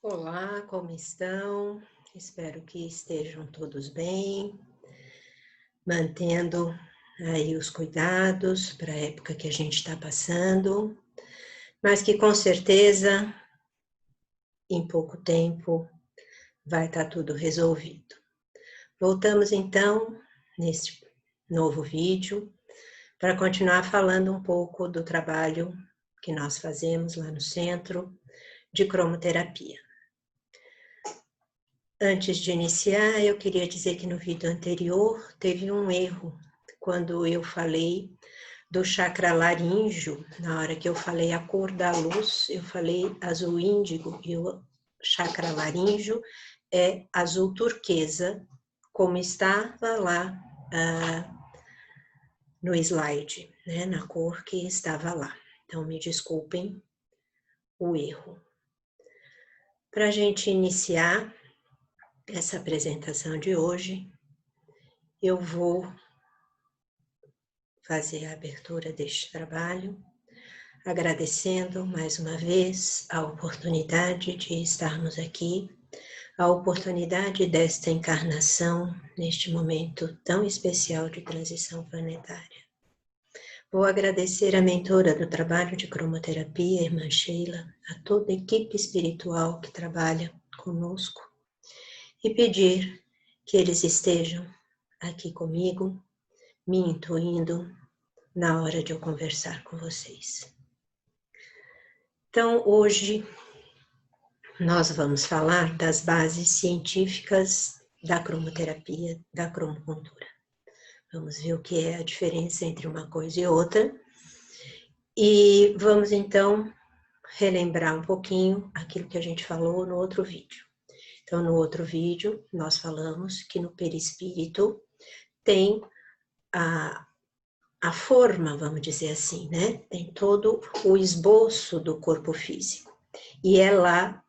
Olá, como estão? Espero que estejam todos bem, mantendo aí os cuidados para a época que a gente está passando, mas que com certeza em pouco tempo vai estar tudo resolvido. Voltamos então neste novo vídeo para continuar falando um pouco do trabalho que nós fazemos lá no centro de cromoterapia. Antes de iniciar, eu queria dizer que no vídeo anterior teve um erro, quando eu falei do chakra laríngeo, na hora que eu falei a cor da luz, eu falei azul índigo, e o chakra laríngeo é azul turquesa, como estava lá no slide, né, na cor que estava lá. Então, me desculpem o erro. Para a gente iniciar essa apresentação de hoje, eu vou fazer a abertura deste trabalho, agradecendo mais uma vez a oportunidade de estarmos aqui, a oportunidade desta encarnação neste momento tão especial de transição planetária. Vou agradecer a mentora do trabalho de cromoterapia, irmã Sheila, a toda a equipe espiritual que trabalha conosco e pedir que eles estejam aqui comigo, me intuindo na hora de eu conversar com vocês. Então, hoje, nós vamos falar das bases científicas da cromoterapia, da cromocultura. Vamos ver o que é a diferença entre uma coisa e outra. E vamos, então, relembrar um pouquinho aquilo que a gente falou no outro vídeo. Então, no outro vídeo, nós falamos que no perispírito tem a forma, vamos dizer assim, né? Tem todo o esboço do corpo físico. E é lá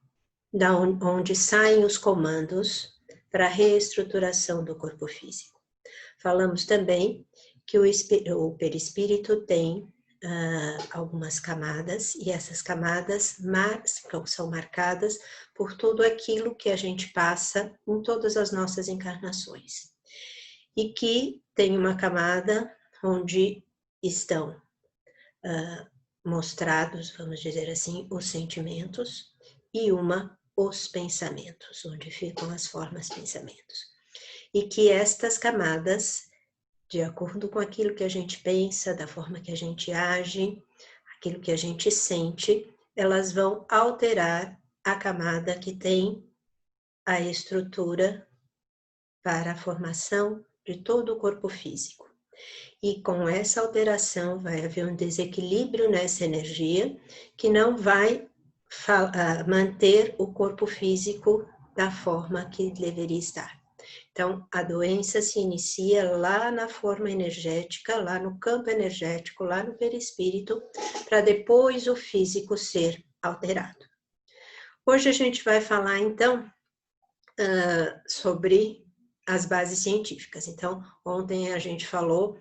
onde saem os comandos para a reestruturação do corpo físico. Falamos também que o perispírito tem algumas camadas, e essas camadas são marcadas por tudo aquilo que a gente passa em todas as nossas encarnações. E que tem uma camada onde estão mostrados, vamos dizer assim, os sentimentos, e uma os pensamentos, onde ficam as formas pensamentos. E que estas camadas, de acordo com aquilo que a gente pensa, da forma que a gente age, aquilo que a gente sente, elas vão alterar a camada que tem a estrutura para a formação de todo o corpo físico. E com essa alteração vai haver um desequilíbrio nessa energia que não vai manter o corpo físico da forma que deveria estar. Então, a doença se inicia lá na forma energética, lá no campo energético, lá no perispírito, para depois o físico ser alterado. Hoje a gente vai falar, então, sobre as bases científicas. Então, ontem a gente falou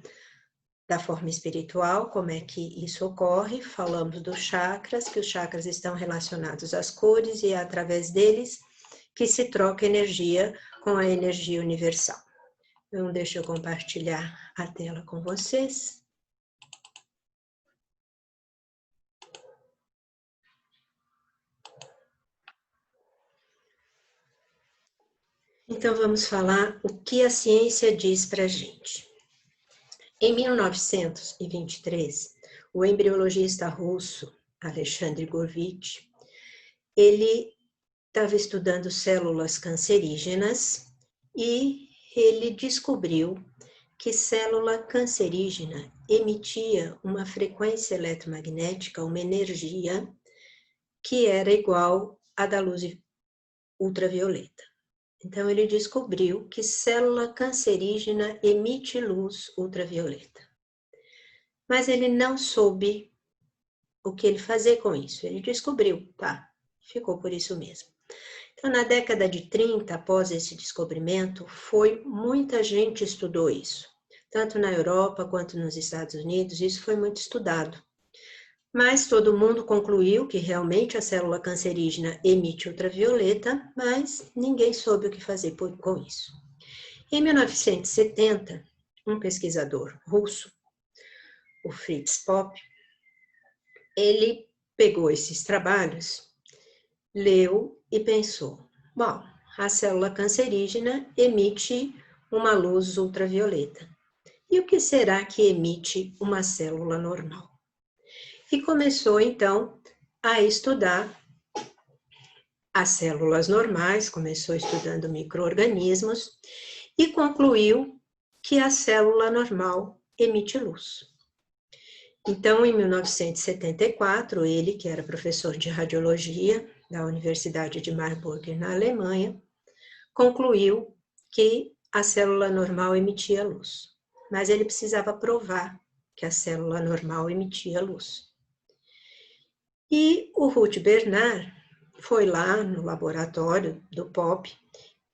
da forma espiritual, como é que isso ocorre, falamos dos chakras, que os chakras estão relacionados às cores e é através deles que se troca energia com a energia universal. Então, deixa eu compartilhar a tela com vocês. Então, vamos falar o que a ciência diz para a gente. Em 1923, o embriologista russo Alexandre Gurevich, ele estava estudando células cancerígenas e ele descobriu que célula cancerígena emitia uma frequência eletromagnética, uma energia, que era igual à da luz ultravioleta. Então, ele descobriu que célula cancerígena emite luz ultravioleta. Mas ele não soube o que ele fazer com isso. Ele descobriu, tá, ficou por isso mesmo. Então, na década de 30, após esse descobrimento, muita gente estudou isso. Tanto na Europa quanto nos Estados Unidos, isso foi muito estudado. Mas todo mundo concluiu que realmente a célula cancerígena emite ultravioleta, mas ninguém soube o que fazer com isso. Em 1970, um pesquisador russo, o Fritz Popp, ele pegou esses trabalhos, leu e pensou, bom, a célula cancerígena emite uma luz ultravioleta. E o que será que emite uma célula normal? E começou, então, a estudar as células normais, começou estudando micro-organismos e concluiu que a célula normal emite luz. Então, em 1974, ele, que era professor de radiologia da Universidade de Marburg, na Alemanha, concluiu que a célula normal emitia luz. Mas ele precisava provar que a célula normal emitia luz. E o Ruth Bernard foi lá no laboratório do Popp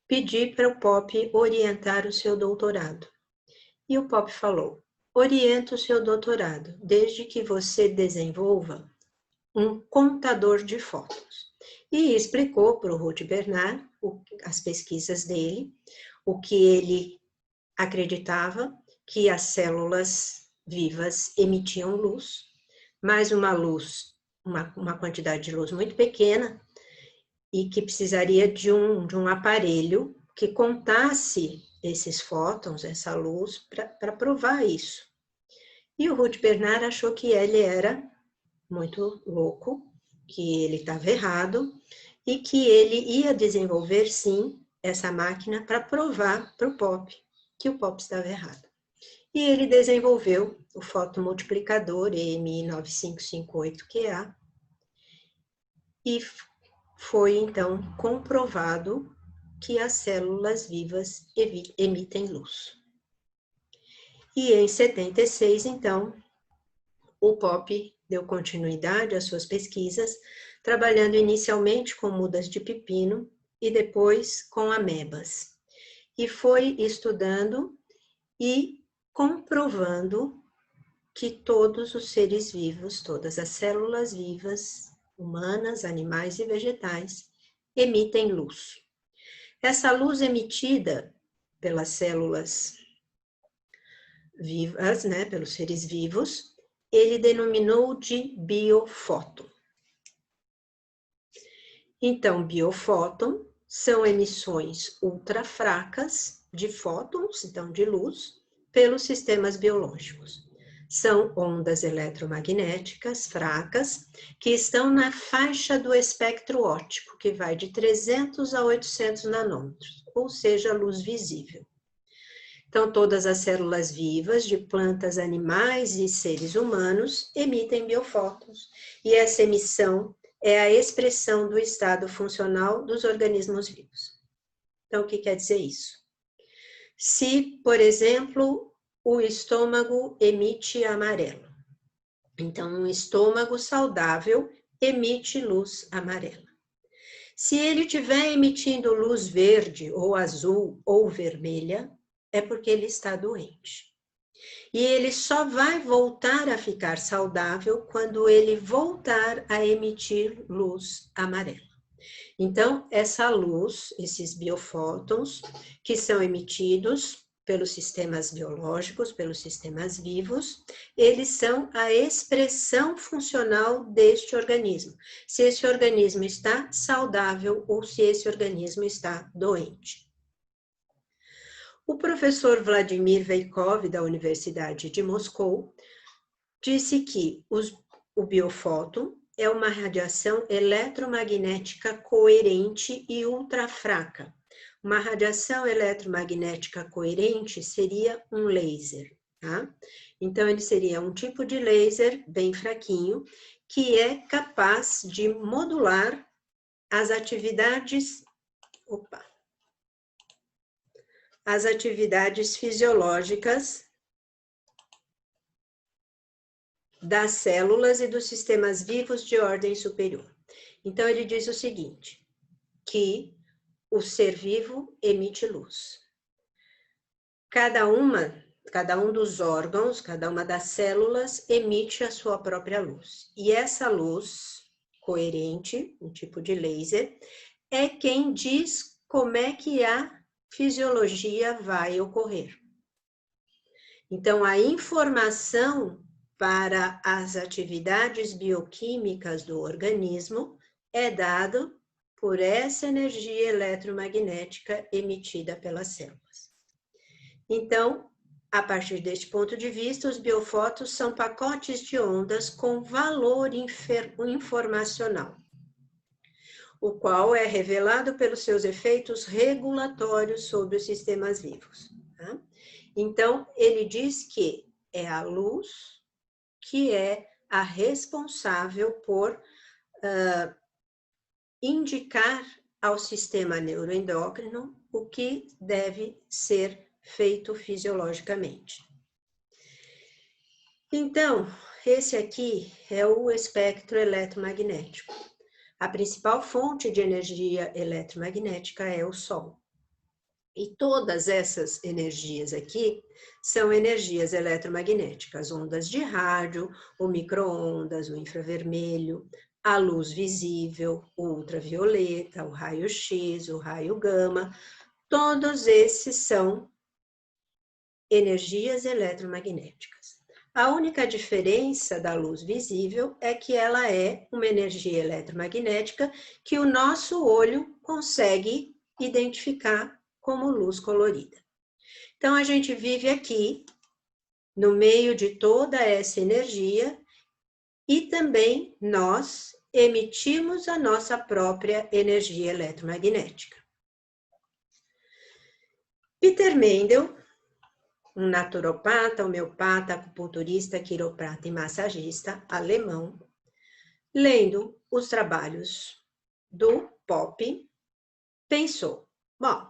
pedir para o Popp orientar o seu doutorado. E o Popp falou, orienta o seu doutorado, desde que você desenvolva um contador de fótons. E explicou para o Ruth Bernard as pesquisas dele, o que ele acreditava que as células vivas emitiam luz, mas uma luz, uma quantidade de luz muito pequena, e que precisaria de um aparelho que contasse esses fótons, essa luz, para provar isso. E o Ruth Bernard achou que ele era muito louco, que ele estava errado, e que ele ia desenvolver, sim, essa máquina para provar para o Popp que o Popp estava errado. E ele desenvolveu o fotomultiplicador EMI9558QA, e foi, então, comprovado que as células vivas emitem luz. E em 76, então, o Popp deu continuidade às suas pesquisas, trabalhando inicialmente com mudas de pepino e depois com amebas. E foi estudando e comprovando que todos os seres vivos, todas as células vivas, humanas, animais e vegetais, emitem luz. Essa luz emitida pelas células vivas, né, pelos seres vivos, ele denominou de biofóton. Então, biofóton são emissões ultrafracas de fótons, então de luz, pelos sistemas biológicos. São ondas eletromagnéticas fracas que estão na faixa do espectro óptico, que vai de 300 a 800 nanômetros, ou seja, luz visível. Então, todas as células vivas de plantas, animais e seres humanos emitem biofótons, e essa emissão é a expressão do estado funcional dos organismos vivos. Então, o que quer dizer isso? Se, por exemplo, o estômago emite amarelo, então um estômago saudável emite luz amarela. Se ele estiver emitindo luz verde ou azul ou vermelha, é porque ele está doente. E ele só vai voltar a ficar saudável quando ele voltar a emitir luz amarela. Então, essa luz, esses biofótons, que são emitidos pelos sistemas biológicos, pelos sistemas vivos, eles são a expressão funcional deste organismo. Se esse organismo está saudável ou se esse organismo está doente. O professor Vladimir Veikov, da Universidade de Moscou, disse que o biofóton é uma radiação eletromagnética coerente e ultrafraca. Uma radiação eletromagnética coerente seria um laser, tá? Então, ele seria um tipo de laser bem fraquinho, que é capaz de modular as atividades fisiológicas das células e dos sistemas vivos de ordem superior. Então, ele diz o seguinte, que o ser vivo emite luz. Cada uma cada um dos órgãos, cada uma das células emite a sua própria luz. E essa luz coerente, um tipo de laser, é quem diz como é que a fisiologia vai ocorrer. Então, a informação para as atividades bioquímicas do organismo é dado por essa energia eletromagnética emitida pelas células. Então, a partir deste ponto de vista, os biofótons são pacotes de ondas com valor informacional, o qual é revelado pelos seus efeitos regulatórios sobre os sistemas vivos. Tá? Então, ele diz que é a luz que é a responsável por indicar ao sistema neuroendócrino o que deve ser feito fisiologicamente. Então, esse aqui é o espectro eletromagnético. A principal fonte de energia eletromagnética é o Sol. E todas essas energias aqui são energias eletromagnéticas, ondas de rádio, o micro-ondas, o infravermelho, a luz visível, o ultravioleta, o raio-x, o raio gama, todos esses são energias eletromagnéticas. A única diferença da luz visível é que ela é uma energia eletromagnética que o nosso olho consegue identificar como luz colorida. Então, a gente vive aqui, no meio de toda essa energia, e também nós emitimos a nossa própria energia eletromagnética. Peter Mendel, um naturopata, homeopata, acupunturista, quiroprata e massagista alemão, lendo os trabalhos do Pope, pensou, bom,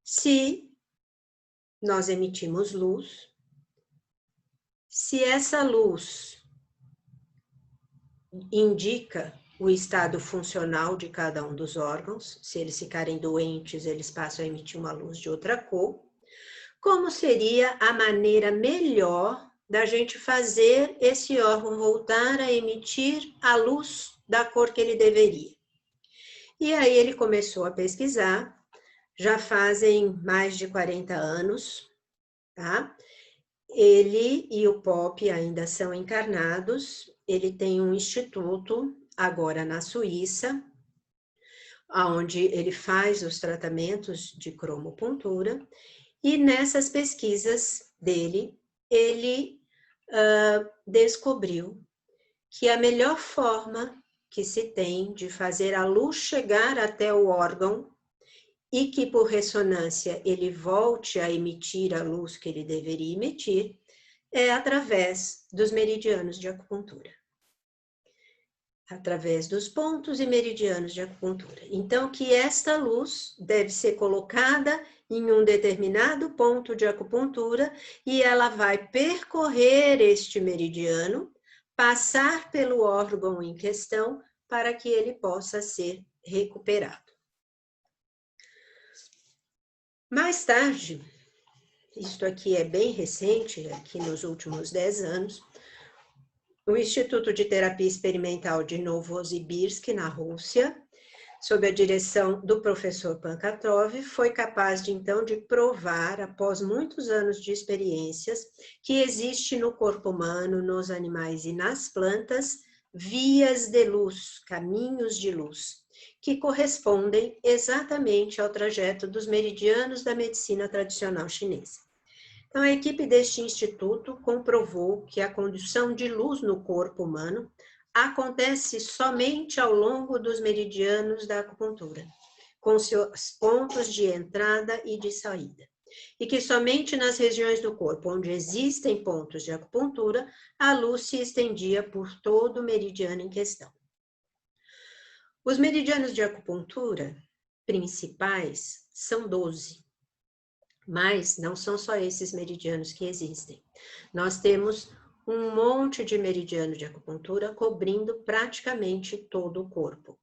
se nós emitimos luz, se essa luz indica o estado funcional de cada um dos órgãos, se eles ficarem doentes, eles passam a emitir uma luz de outra cor, como seria a maneira melhor da gente fazer esse órgão voltar a emitir a luz da cor que ele deveria? E aí ele começou a pesquisar, já fazem mais de 40 anos, tá? Ele e o Pope ainda são encarnados, ele tem um instituto, agora na Suíça, onde ele faz os tratamentos de cromopuntura, e nessas pesquisas dele, ele descobriu que a melhor forma que se tem de fazer a luz chegar até o órgão e que, por ressonância, ele volte a emitir a luz que ele deveria emitir, é através dos meridianos de acupuntura. Através dos pontos e meridianos de acupuntura. Então, que esta luz deve ser colocada em um determinado ponto de acupuntura e ela vai percorrer este meridiano, passar pelo órgão em questão para que ele possa ser recuperado. Mais tarde, isto aqui é bem recente, aqui nos últimos 10 anos, o Instituto de Terapia Experimental de Novosibirsk, na Rússia, sob a direção do professor Pankratov, foi capaz de, então, de provar, após muitos anos de experiências, que existe no corpo humano, nos animais e nas plantas, vias de luz, caminhos de luz, que correspondem exatamente ao trajeto dos meridianos da medicina tradicional chinesa. Então, a equipe deste instituto comprovou que a condução de luz no corpo humano acontece somente ao longo dos meridianos da acupuntura, com seus pontos de entrada e de saída. E que somente nas regiões do corpo onde existem pontos de acupuntura, a luz se estendia por todo o meridiano em questão. Os meridianos de acupuntura principais são 12. Mas não são só esses meridianos que existem. Nós temos um monte de meridiano de acupuntura cobrindo praticamente todo o corpo.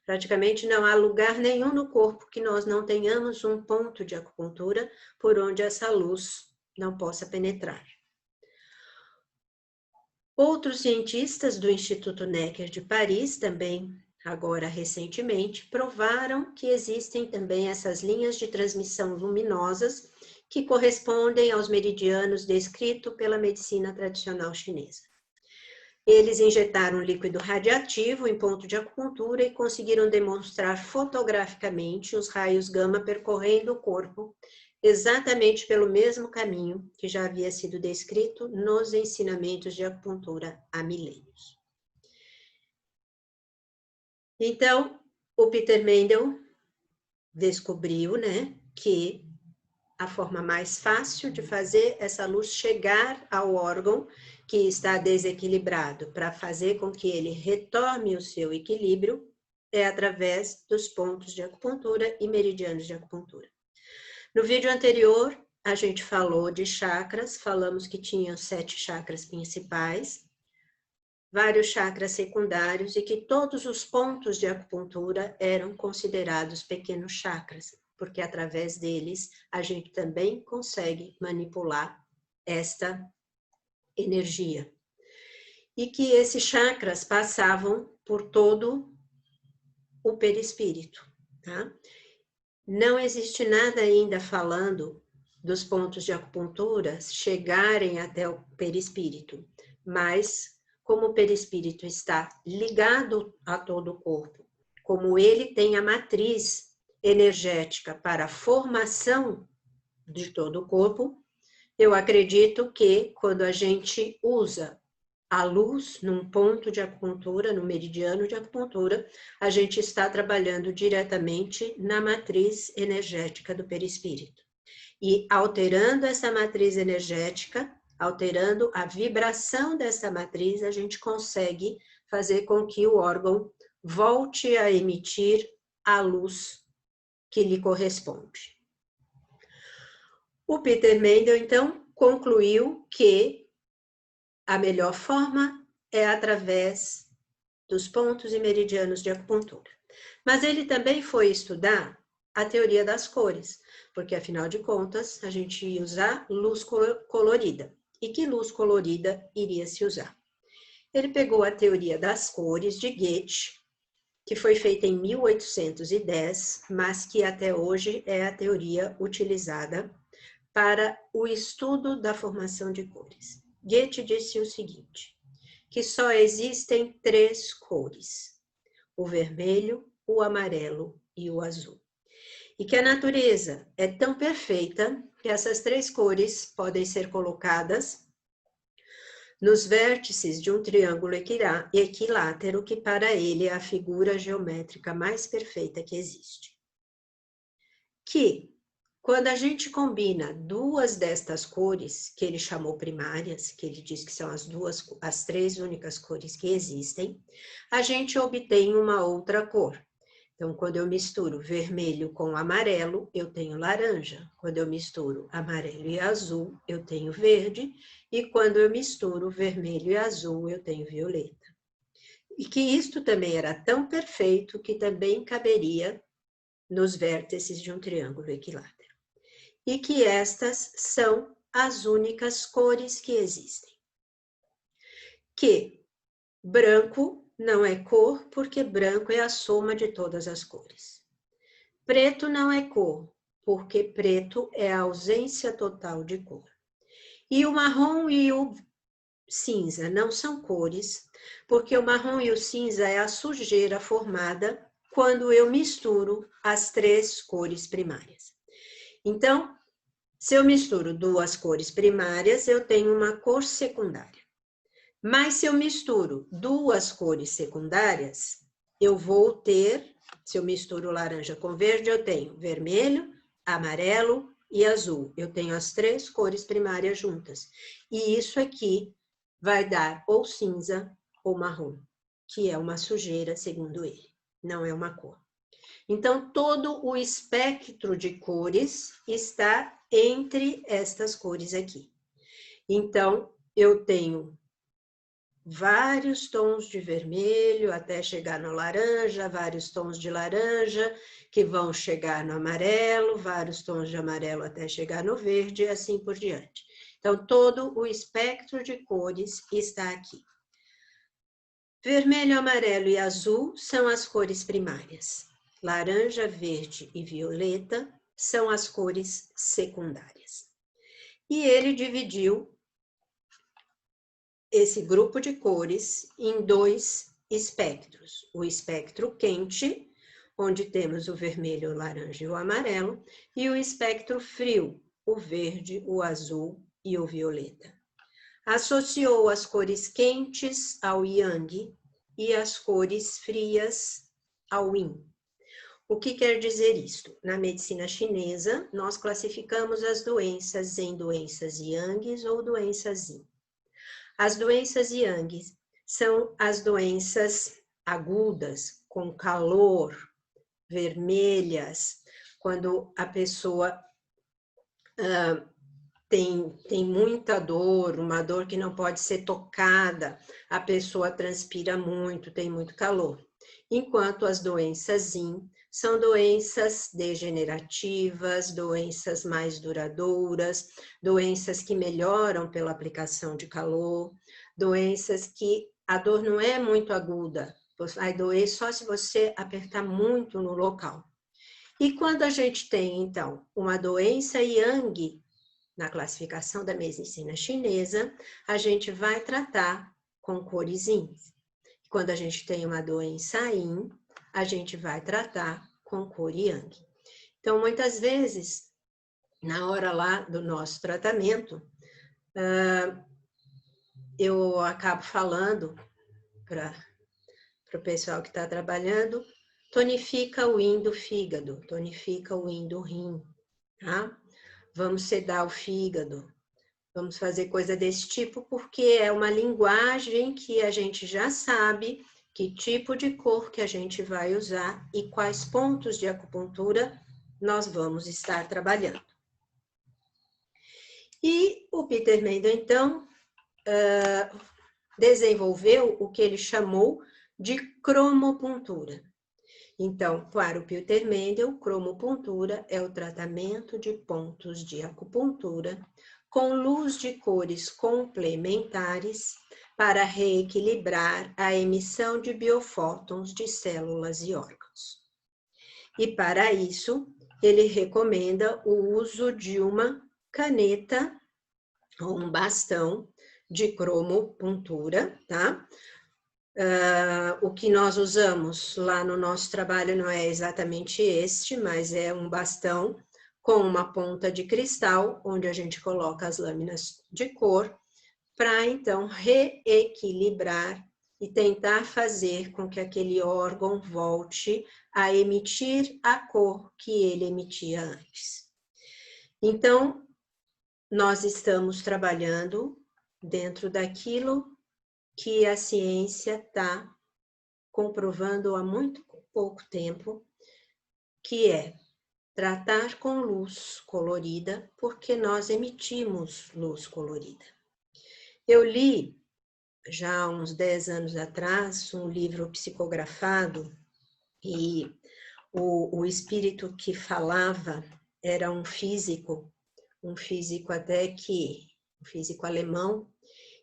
Praticamente não há lugar nenhum no corpo que nós não tenhamos um ponto de acupuntura por onde essa luz não possa penetrar. Outros cientistas do Instituto Necker de Paris, também agora recentemente, provaram que existem também essas linhas de transmissão luminosas que correspondem aos meridianos descritos pela medicina tradicional chinesa. Eles injetaram um líquido radiativo em ponto de acupuntura e conseguiram demonstrar fotograficamente os raios gama percorrendo o corpo, exatamente pelo mesmo caminho que já havia sido descrito nos ensinamentos de acupuntura há milênios. Então, o Peter Mendel descobriu, que a forma mais fácil de fazer essa luz chegar ao órgão que está desequilibrado, para fazer com que ele retome o seu equilíbrio, é através dos pontos de acupuntura e meridianos de acupuntura. No vídeo anterior, a gente falou de chakras, falamos que tinham 7 chakras principais, vários chakras secundários e que todos os pontos de acupuntura eram considerados pequenos chakras, porque através deles a gente também consegue manipular esta energia. E que esses chakras passavam por todo o perispírito, tá? Não existe nada ainda falando dos pontos de acupuntura chegarem até o perispírito, mas como o perispírito está ligado a todo o corpo, como ele tem a matriz energética para a formação de todo o corpo, eu acredito que quando a gente usa a luz num ponto de acupuntura, no meridiano de acupuntura, a gente está trabalhando diretamente na matriz energética do perispírito. E alterando essa matriz energética, alterando a vibração dessa matriz, a gente consegue fazer com que o órgão volte a emitir a luz que lhe corresponde. O Peter Mendel, então, concluiu que a melhor forma é através dos pontos e meridianos de acupuntura. Mas ele também foi estudar a teoria das cores, porque, afinal de contas, a gente ia usar luz colorida. E que luz colorida iria se usar? Ele pegou a teoria das cores de Goethe, que foi feita em 1810, mas que até hoje é a teoria utilizada para o estudo da formação de cores. Goethe disse o seguinte, que só existem 3 cores, o vermelho, o amarelo e o azul. E que a natureza é tão perfeita que essas 3 cores podem ser colocadas nos vértices de um triângulo equilátero, que para ele é a figura geométrica mais perfeita que existe. Que, quando a gente combina 2 destas cores, que ele chamou primárias, que ele diz que são as 3 únicas cores que existem, a gente obtém uma outra cor. Então, quando eu misturo vermelho com amarelo, eu tenho laranja. Quando eu misturo amarelo e azul, eu tenho verde. E quando eu misturo vermelho e azul, eu tenho violeta. E que isto também era tão perfeito que também caberia nos vértices de um triângulo equilátero. E que estas são as únicas cores que existem. Que branco não é cor, porque branco é a soma de todas as cores. Preto não é cor, porque preto é a ausência total de cor. E o marrom e o cinza não são cores, porque o marrom e o cinza é a sujeira formada quando eu misturo as 3 cores primárias. Então, se eu misturo 2 cores primárias, eu tenho uma cor secundária. Mas se eu misturo 2 cores secundárias, eu vou ter, se eu misturo laranja com verde, eu tenho vermelho, amarelo e azul. Eu tenho as 3 cores primárias juntas. E isso aqui vai dar ou cinza ou marrom, que é uma sujeira, segundo ele. Não é uma cor. Então, todo o espectro de cores está entre estas cores aqui. Então, eu tenho vários tons de vermelho até chegar no laranja, vários tons de laranja que vão chegar no amarelo, vários tons de amarelo até chegar no verde e assim por diante. Então, todo o espectro de cores está aqui. Vermelho, amarelo e azul são as cores primárias. Laranja, verde e violeta são as cores secundárias. E ele dividiu esse grupo de cores em dois espectros. O espectro quente, onde temos o vermelho, o laranja e o amarelo, e o espectro frio, o verde, o azul e o violeta. Associou as cores quentes ao Yang e as cores frias ao Yin. O que quer dizer isto? Na medicina chinesa, nós classificamos as doenças em doenças Yang ou doenças Yin. As doenças Yang são as doenças agudas, com calor, vermelhas, quando a pessoa tem muita dor, uma dor que não pode ser tocada, a pessoa transpira muito, tem muito calor. Enquanto as doenças Yin são doenças degenerativas, doenças mais duradouras, doenças que melhoram pela aplicação de calor, doenças que a dor não é muito aguda, vai doer só se você apertar muito no local. E quando a gente tem, então, uma doença Yang, na classificação da medicina chinesa, a gente vai tratar com cores Yin. Quando a gente tem uma doença Yin, a gente vai tratar com cor Yang. Então, muitas vezes, na hora lá do nosso tratamento, eu acabo falando para o pessoal que está trabalhando, tonifica o Yin do fígado, tonifica o Yin do rim, tá? Vamos sedar o fígado, vamos fazer coisa desse tipo, porque é uma linguagem que a gente já sabe que tipo de cor que a gente vai usar e quais pontos de acupuntura nós vamos estar trabalhando. E o Peter Mendel, então, desenvolveu o que ele chamou de cromopuntura. Então, para o Peter Mendel, cromopuntura é o tratamento de pontos de acupuntura com luz de cores complementares para reequilibrar a emissão de biofótons de células e órgãos. E para isso, ele recomenda o uso de uma caneta ou um bastão de cromopuntura, tá? O que nós usamos lá no nosso trabalho não é exatamente este, mas é um bastão com uma ponta de cristal, onde a gente coloca as lâminas de cor, para então reequilibrar e tentar fazer com que aquele órgão volte a emitir a cor que ele emitia antes. Então, nós estamos trabalhando dentro daquilo que a ciência está comprovando há muito pouco tempo, que é tratar com luz colorida, porque nós emitimos luz colorida. Eu li, já há uns 10 anos atrás, um livro psicografado, e o espírito que falava era um físico até que, um físico alemão,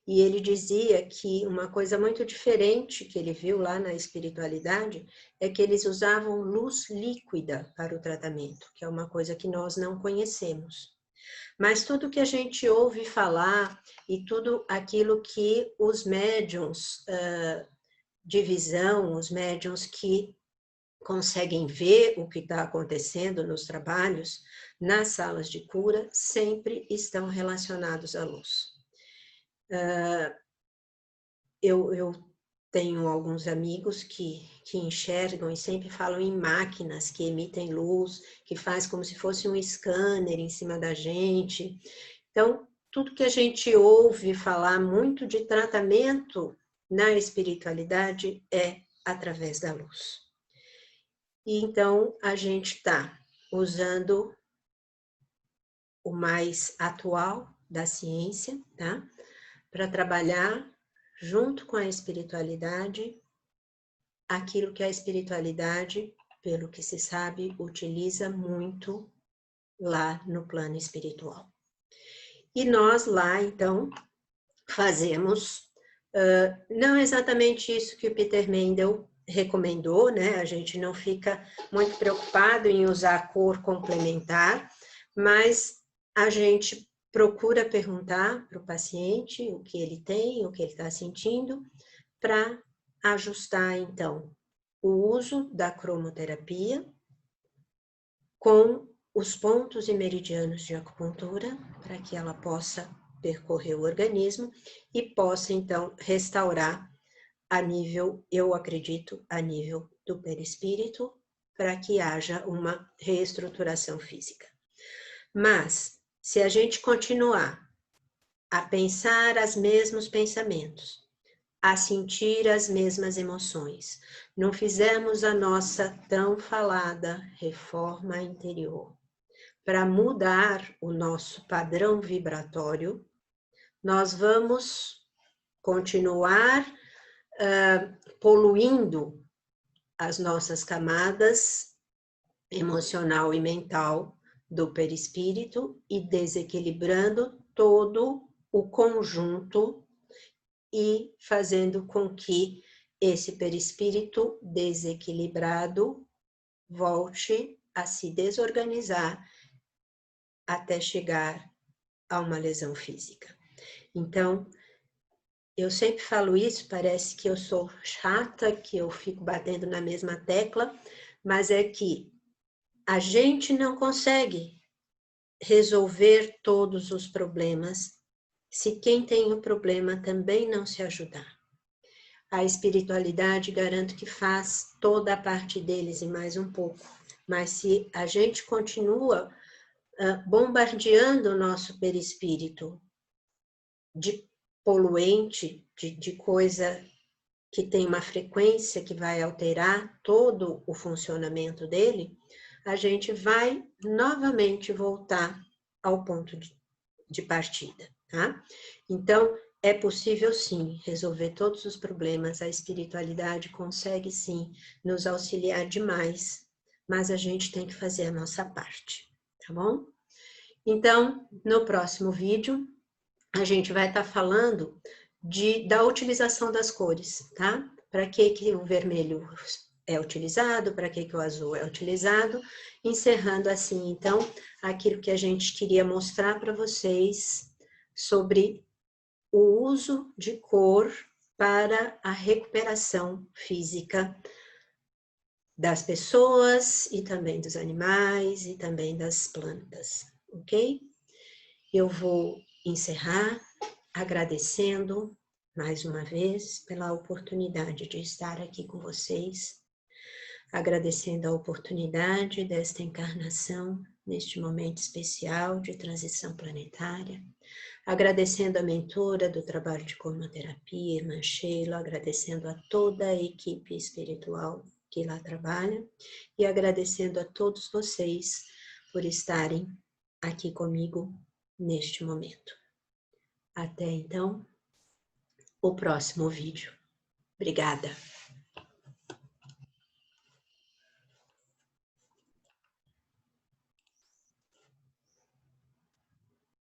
e ele dizia que uma coisa muito diferente que ele viu lá na espiritualidade é que eles usavam luz líquida para o tratamento, que é uma coisa que nós não conhecemos. Mas tudo que a gente ouve falar e tudo aquilo que os médiuns de visão, os médiuns que conseguem ver o que está acontecendo nos trabalhos, nas salas de cura, sempre estão relacionados à luz. Eu tenho alguns amigos que enxergam e sempre falam em máquinas que emitem luz, que faz como se fosse um scanner em cima da gente. Então, tudo que a gente ouve falar muito de tratamento na espiritualidade é através da luz. E então, a gente está usando o mais atual da ciência, tá? Para trabalhar junto com a espiritualidade, aquilo que a espiritualidade, pelo que se sabe, utiliza muito lá no plano espiritual. E nós lá, então, fazemos, não exatamente isso que o Peter Mendel recomendou, né? A gente não fica muito preocupado em usar cor complementar, mas a gente procura perguntar para o paciente o que ele tem, o que ele está sentindo, para ajustar, então, o uso da cromoterapia com os pontos e meridianos de acupuntura, para que ela possa percorrer o organismo e possa, então, restaurar a nível, eu acredito, a nível do perispírito, para que haja uma reestruturação física. Mas, se a gente continuar a pensar os mesmos pensamentos, a sentir as mesmas emoções, não fizermos a nossa tão falada reforma interior para mudar o nosso padrão vibratório, nós vamos continuar poluindo as nossas camadas emocional e mental do perispírito e desequilibrando todo o conjunto e fazendo com que esse perispírito desequilibrado volte a se desorganizar até chegar a uma lesão física. Então, eu sempre falo isso, parece que eu sou chata, que eu fico batendo na mesma tecla, mas é que a gente não consegue resolver todos os problemas se quem tem o problema também não se ajudar. A espiritualidade, garanto que faz toda a parte deles e mais um pouco, mas se a gente continua bombardeando o nosso perispírito de poluente, de coisa que tem uma frequência que vai alterar todo o funcionamento dele, a gente vai novamente voltar ao ponto de partida, tá? Então, é possível sim resolver todos os problemas, a espiritualidade consegue sim nos auxiliar demais, mas a gente tem que fazer a nossa parte, tá bom? Então, no próximo vídeo, a gente vai estar falando da utilização das cores, tá? Para que o vermelho é utilizado, para que o azul é utilizado, encerrando assim, então, aquilo que a gente queria mostrar para vocês sobre o uso de cor para a recuperação física das pessoas e também dos animais e também das plantas, ok? Eu vou encerrar agradecendo mais uma vez pela oportunidade de estar aqui com vocês, agradecendo a oportunidade desta encarnação neste momento especial de transição planetária, agradecendo a mentora do trabalho de cromoterapia, irmã Sheila, agradecendo a toda a equipe espiritual que lá trabalha e agradecendo a todos vocês por estarem aqui comigo neste momento. Até então, o próximo vídeo. Obrigada!